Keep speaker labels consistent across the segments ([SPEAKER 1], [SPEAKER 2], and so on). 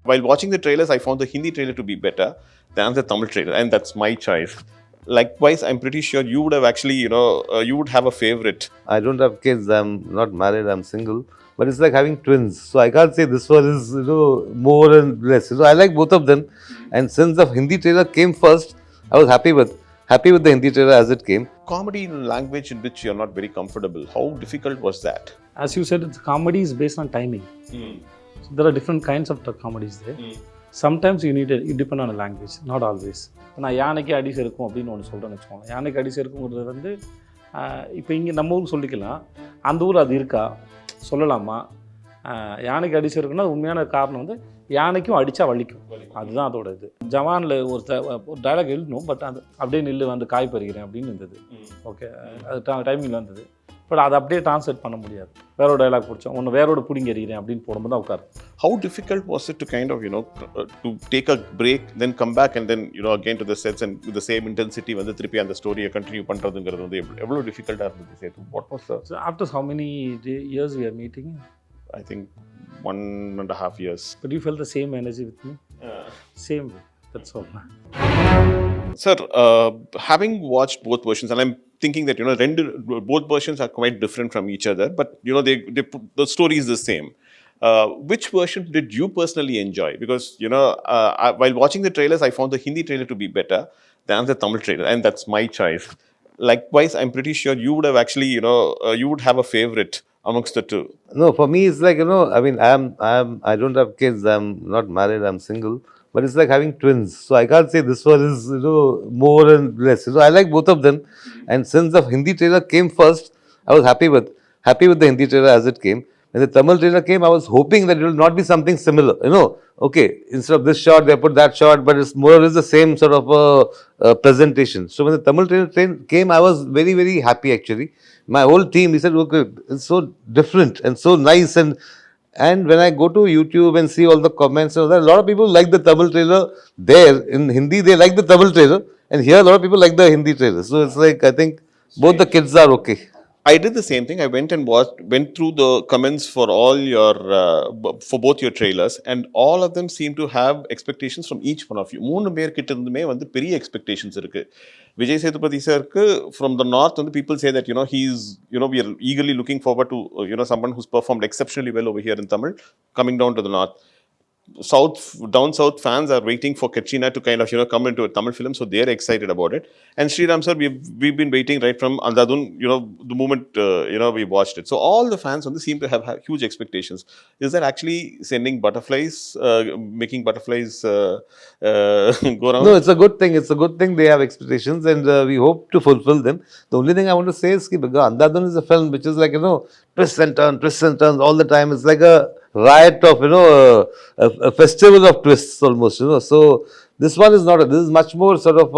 [SPEAKER 1] While watching the trailers, I found the Hindi trailer to be better than the Tamil trailer, and that's my choice. Likewise, I'm pretty sure you would have actually, you would have a favorite.
[SPEAKER 2] I don't have kids. I'm not married. I'm single. But it's like having twins. So I can't say this one is, more and less. I like both of them. And since the Hindi trailer came first, I was happy with the Hindi trailer as it came.
[SPEAKER 1] Comedy in language in which you're not very comfortable. How difficult was that?
[SPEAKER 3] As you said, it's comedy is based on timing. So there are different kinds of comedies there. Sometimes you depend on a language, not always. நான் யானைக்கு அடி செருக்கும் அப்படின்னு ஒன்று சொல்கிறேன்னு வச்சுக்கோங்க. யானைக்கு அடி செருக்குங்கிறது வந்து இப்போ இங்கே நம்ம ஊர் சொல்லிக்கலாம், அந்த ஊர் அது இருக்கா சொல்லலாமா? யானைக்கு அடி செருக்குன்னா உண்மையான காரணம் வந்து யானைக்கும் அடித்தா வலிக்கும், அதுதான் அதோட இது. ஜவானில் ஒரு டைலாக் எழுதணும், பட் அது அப்படியே நில்லு வந்து காய் பறிக்கிறேன் அப்படின்னு இருந்தது. ஓகே, அது டைமிங்கில் வந்தது. பட் அதை அப்படியே ட்ரான்ஸ்லேட் பண்ண முடியாது. வேறோட டைலாக் பிடிச்சோம், ஒன்று வேறோட பிடிங்க எறிகிறேன் அப்படின்னு போடும்போது தான் உட்காரு.
[SPEAKER 1] How difficult was it to kind of, to take a break, then come back and then, again to the sets and with the same intensity வந்து திருப்பி அந்த ஸ்டோரியை கண்டினியூ பண்ணுறதுங்கிறது வந்து எவ்வளோ டிஃபிகல்ட்டாக இருந்தது Setu? What was the...
[SPEAKER 3] So after how many years we are meeting?
[SPEAKER 1] I think 1.5 years.
[SPEAKER 3] But you felt the same energy with me? Same way, that's all.
[SPEAKER 1] Sir, having watched both versions, and I'm thinking that, both versions are quite different from each other, but, the story is the same. Which version did you personally enjoy? Because, while watching the trailers, I found the Hindi trailer to be better than the Tamil trailer, and that's my choice. Likewise, I'm pretty sure you would have actually, you would have a favorite amongst the two.
[SPEAKER 2] No, for me, it's like, I mean, I don't have kids. I'm not married. I'm single. But it's like having twins. So I can't say this one is, more and less. I like both of them. And since the Hindi trailer came first, I was happy with the Hindi trailer as it came. When the Tamil trailer came, I was hoping that it will not be something similar. Okay, instead of this shot, they put that shot, but it's more or less the same sort of presentation. So when the Tamil trailer came, I was very, very happy actually. My whole team, he said, okay, it's so different and so nice. And when I go to YouTube and see all the comments, a lot of people like the Tamil trailer there. In Hindi, they like the Tamil trailer. And here, a lot of people like the Hindi trailer. So it's like, I think both the kids are okay.
[SPEAKER 1] I did the same thing. I went and went through the comments for all your, for both your trailers, and all of them seem to have expectations from each one of you. 3 பேர் கிட்ட இருந்துமே வந்து பெரிய expectations இருக்கு. Vijay Sethupathi sirku from the north, and people say that, he's, we are eagerly looking forward to, someone who's performed exceptionally well over here in Tamil coming down to the north. Down south fans are waiting for Katrina to kind of, come into a Tamil film, so they're excited about it. And Sriram sir, we've been waiting right from Andadun, the moment, we watched it. So all the fans seem to have huge expectations. Is that actually sending butterflies, making butterflies go around?
[SPEAKER 2] No, it's a good thing. It's a good thing they have expectations, and we hope to fulfill them. The only thing I want to say is that Andadun is a film which is like, twists and turns all the time. It's like a riot of, a festival of twists almost, So this one is not, this is much more sort of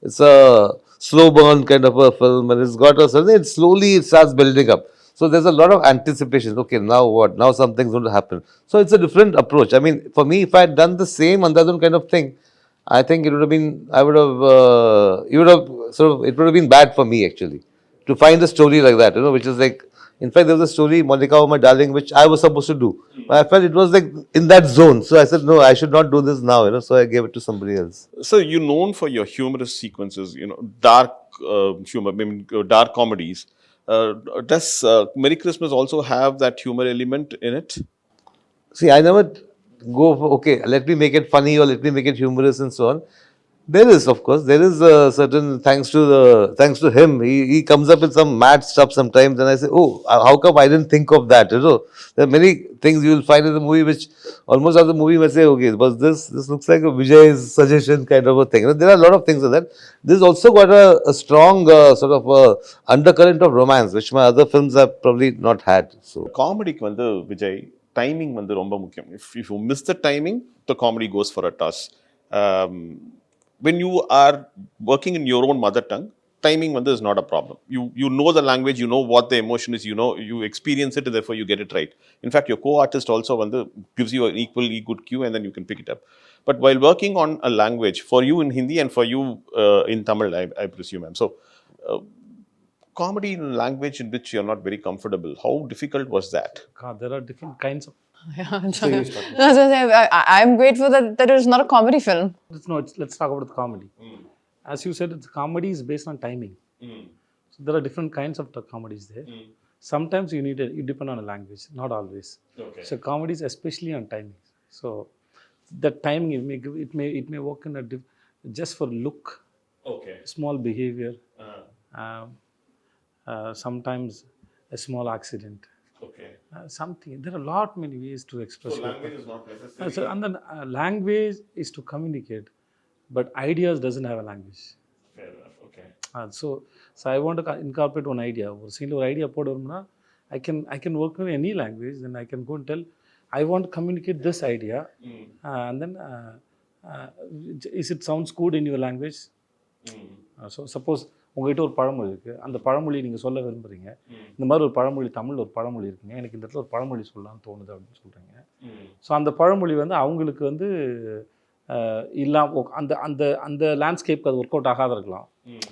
[SPEAKER 2] it's a slow burn kind of a film, and it's got a certain, slowly it starts building up. So there's a lot of anticipation. Okay, now what? Now something's going to happen. So it's a different approach. I mean, for me, if I had done the same Andadun kind of thing, I think it would have been, it would have been bad for me actually, to find a story like that, which is like, in fact, there was a story, Monica, Oh My Darling, which I was supposed to do. But I felt it was like in that zone. So I said, no, I should not do this now, So I gave it to somebody else.
[SPEAKER 1] So you're known for your humorous sequences, dark humor, dark comedies. Does Merry Christmas also have that humor element in it?
[SPEAKER 2] See, I never go for, okay, let me make it funny or let me make it humorous and so on. There is, of course, there is a certain, thanks to him, he comes up with some mad stuff sometimes, and I say, oh, how come I didn't think of that, There are many things you will find in the movie which almost as the movie may say, okay, but this looks like a Vijay's suggestion kind of a thing. There are a lot of things like that. This also got a strong sort of undercurrent of romance, which my other films have probably not had. So
[SPEAKER 1] comedy வந்து Vijay, timing வந்து ரொம்ப முக்கியம். If you miss the timing, the comedy goes for a toss. When you are working in your own mother tongue, timing is not a problem. You know the language, you know what the emotion is, you experience it, and therefore you get it right. In fact, your co-artist also gives you an equally good cue, and then you can pick it up. But while working on a language, for you in Hindi and for you in Tamil, I presume. So, comedy in language in which you're not very comfortable, how difficult was that?
[SPEAKER 3] God, there are different kinds of
[SPEAKER 4] Yeah.
[SPEAKER 3] So you start.
[SPEAKER 4] No, so I'm grateful that it's not a comedy film.
[SPEAKER 3] Let's talk about the comedy. As you said, the comedy is based on timing. So there are different kinds of comedies there. Sometimes you depend on a language, not always.
[SPEAKER 1] Okay.
[SPEAKER 3] So comedies especially on timing. So that timing it may work in just for look,
[SPEAKER 1] Okay.
[SPEAKER 3] small behavior, sometimes a small accident,
[SPEAKER 1] Okay.
[SPEAKER 3] something. There are many ways to express.
[SPEAKER 1] So language is not necessary.
[SPEAKER 3] So and then language is to communicate, but ideas doesn't have a language.
[SPEAKER 1] Fair enough. Okay.
[SPEAKER 3] So I want to incorporate one idea. ஒரு சீனில் ஒரு idea போடுறோம்னா I can work in any language. Then I can go and tell I want to communicate this idea, and then is it sounds good in your language? So suppose உங்கள்கிட்ட ஒரு பழமொழி இருக்குது, அந்த பழமொழி நீங்கள் சொல்ல விரும்புகிறீங்க. இந்த மாதிரி ஒரு பழமொழி, தமிழ் ஒரு பழமொழி இருக்குங்க, எனக்கு இந்த இடத்துல ஒரு பழமொழி சொல்லலாம்னு தோணுது அப்படின்னு சொல்கிறீங்க. ஸோ அந்த பழமொழி அவங்களுக்கு அந்த அந்த அந்த லேண்ட்ஸ்கேப்க்கு அது ஒர்க் அவுட் ஆகாத இருக்கலாம்.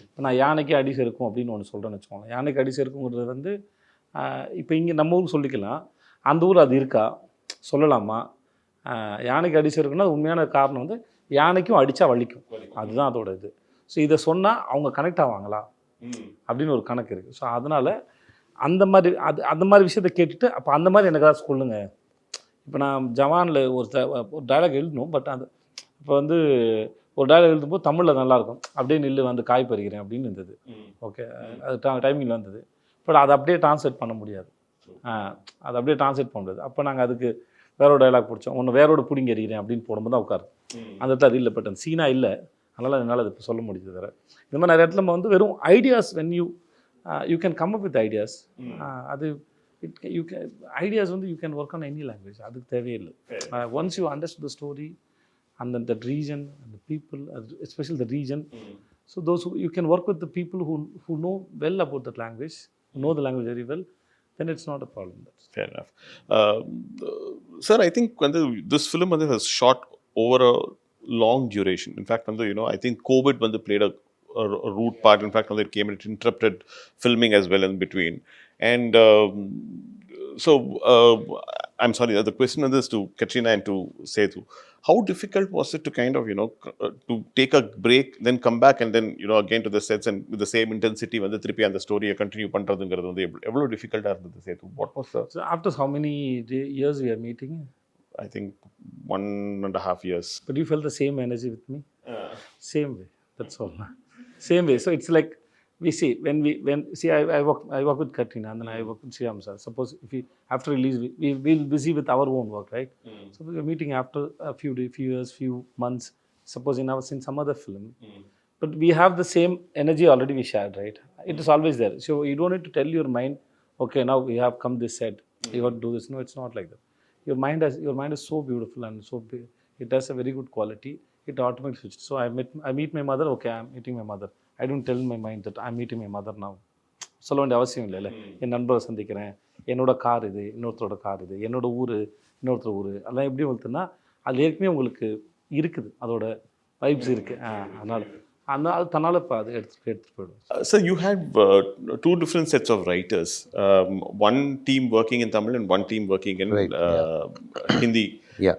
[SPEAKER 3] இப்போ நான் யானைக்கு அடி செருக்கும் அப்படின்னு ஒன்று சொல்கிறேன்னு வச்சுக்கோங்களேன். யானைக்கு அடி செருக்குங்கிறது இப்போ இங்கே நம்ம ஊருக்கு சொல்லிக்கலாம், அந்த ஊர் அது இருக்கா சொல்லலாமா? யானைக்கு அடி செருக்குன்னா உண்மையான காரணம் யானைக்கும் அடித்தா வலிக்கும், அதுதான் அதோட இது. ஸோ இதை சொன்னால் அவங்க கனெக்ட் ஆவாங்களா அப்படின்னு ஒரு கணக்கு இருக்குது. ஸோ அதனால் அந்த மாதிரி விஷயத்தை கேட்டுட்டு அப்போ அந்த மாதிரி எனக்கு ஏதாவது சொல்லுங்கள். இப்போ நான் ஜவானில் ஒரு டைலாக் எழுதணும், பட் அது இப்போ ஒரு டைலாக் எழுதும்போது தமிழில் நல்லாயிருக்கும், அப்படியே நில்லு காய் பறிக்கிறேன் அப்படின்னு இருந்தது. ஓகே, அது டைமிங்கில் வந்தது. பட் அதை அப்படியே ட்ரான்ஸ்லேட் பண்ண முடியாது. அதை அப்படியே ட்ரான்ஸ்லேட் பண்ண முடியாது. அப்போ நாங்கள் அதுக்கு வேறோட டைலாக் பிடிச்சோம், ஒன்று வேறோட பிடிங்க எறிகிறேன் அப்படின்னு போடும்போது தான் உட்காரு. அந்த இடத்துல அது இல்லை, பட் அந்த சீனாக இல்லை, அதனால் என்னால் அது இப்போ சொல்ல முடியுது. வேறு இந்த மாதிரி நிறைய இடத்துல நம்ம வெறும் ideas when you can come up with ideas. அது ideas you can work on any language, அதுக்கு தேவையில்லை. Once you understand the story and then that region and the people, especially the region. So those you can work with the people who know well about that language, who know the language very well, then it's not a problem.
[SPEAKER 1] Fair enough. Sir, I think this film has shot over a long duration. In fact, I think COVID played a root part. In fact, it came and it interrupted filming as well in between. And so I'm sorry, the question is to Katrina and to Sethu. How difficult was it to kind of, to take a break, then come back and then, again to the sets and with the same intensity, when the trippy and the story continue பண்றதுங்கிறது எவ்வளவு difficult இருந்தது Sethu? What was the...
[SPEAKER 3] So after how many years we are meeting?
[SPEAKER 1] I think 1.5 years.
[SPEAKER 3] But you felt the same energy with me? Same way, that's all. Same way. So it's like, we see, I work with Katrina and then I work with Shyam sir. Suppose if after release, we'll busy with our own work, right? So we're meeting after a few years, few months, suppose in some other film. But we have the same energy already we shared, right? It is always there. So you don't need to tell your mind, okay, now we have come this set, you got to do this. No, it's not like that. Your mind is so beautiful and so big. It has a very good quality. It automatically switches. So I meet my mother, okay, I'm meeting my mother. I don't tell my mind that I'm meeting my mother now. சொல்ல வேண்டிய அவசியம் இல்லைல்ல. என் நண்பரை சந்திக்கிறேன், என்னோட car இது, இன்னொருத்தரோட car இது, என்னோட ஊர், இன்னொருத்தர் ஊர், அதெல்லாம் எப்படி வந்துட்டுன்னா அது ஏற்கனவே உங்களுக்கு இருக்குது, அதோட வைப்ஸ் இருக்குது. அதனால் அது தன்னால் இப்போ அது எடுத்துகிட்டு போயிடும்.
[SPEAKER 1] So you had two different sets of writers. One team working in Tamil and one team working in Hindi.
[SPEAKER 2] Yeah.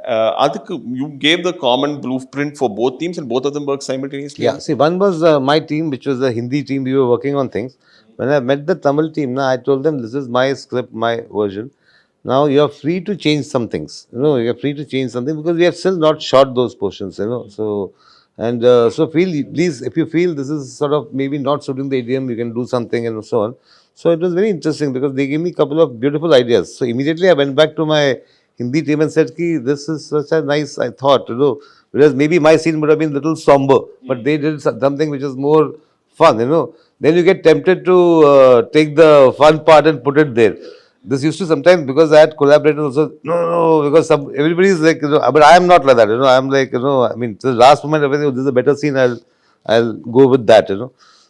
[SPEAKER 1] You gave the common blueprint for both teams and both of them worked simultaneously?
[SPEAKER 2] Yeah. See, one was my team, which was the Hindi team. We were working on things. When I met the Tamil team, I told them, this is my script, my version. Now you are free to change some things. You are free to change something because we have still not shot those portions, So, and so please, if you feel this is sort of maybe not suiting the idiom, you can do something and so on. So it was very interesting because they gave me a couple of beautiful ideas. So immediately I went back to my Hindi team and said, this is such a nice, I thought, whereas maybe my scene would have been a little somber, but they did something which is more fun, Then you get tempted to take the fun part and put it there. This used to sometimes, because I had collaborators also, no, because everybody is like, but I am not like that, I'm like, I mean, to the last moment, this is a better scene, I'll go with that,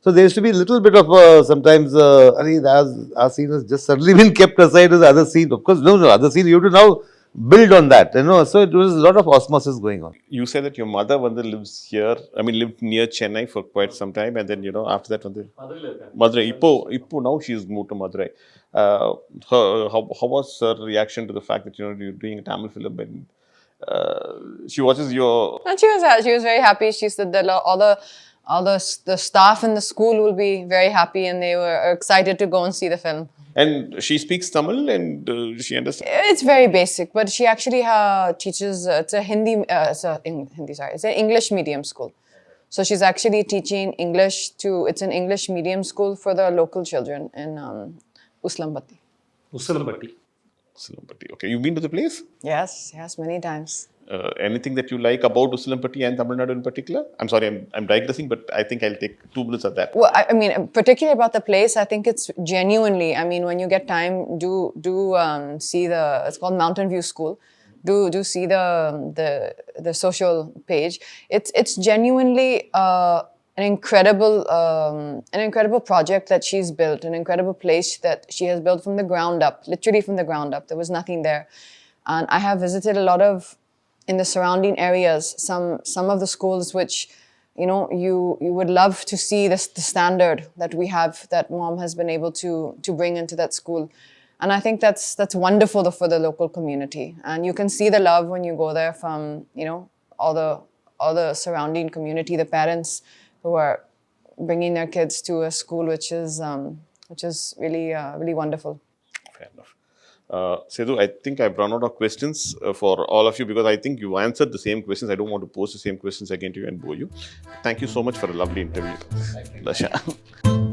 [SPEAKER 2] So there used to be a little bit of sometimes, our scene has just suddenly been kept aside as the other scene. Of course, no, other scene, you have to now build on that, you know. So it was a lot of osmosis going on.
[SPEAKER 1] You said that your mother lives here, lived near Chennai for quite some time, and then, after that Madurai. Ipo now she's moved to Madurai. How was her reaction to the fact that, you're doing a Tamil film and she watches your...
[SPEAKER 4] And she was very happy. She said that the staff in the school will be very happy, and they were excited to go and see the film.
[SPEAKER 1] And she speaks Tamil and she understands.
[SPEAKER 4] It's very basic, but she actually teaches. It's a it's an English medium school. So she's actually teaching English it's an English medium school for the local children in Uslambati.
[SPEAKER 3] Usalambatti.
[SPEAKER 1] Okay, you've been to the place?
[SPEAKER 4] Yes, many times.
[SPEAKER 1] Anything that you like about Uslampati and Tamil Nadu in particular? I'm sorry, I'm digressing, but I think I'll take 2 minutes of that.
[SPEAKER 4] Well, I mean, particularly about the place, I think it's genuinely. I mean, when you get time, do see it's called Mountain View School. Do see the social page. It's genuinely an incredible project that she's built, an incredible place that she has built from the ground up, literally from the ground up. There was nothing there, and I have visited a lot of. In the surrounding areas, some of the schools which, you would love to see the standard that we have, that mom has been able to bring into that school. And I think that's wonderful for the local community. And you can see the love when you go there from, all the surrounding community, the parents who are bringing their kids to a school which is really, really wonderful.
[SPEAKER 1] Fair enough. Sethu, I think I've run out of questions for all of you, because I think you answered the same questions. I don't want to pose the same questions again to you and bore you. Thank you so much for a lovely interview. Thank you.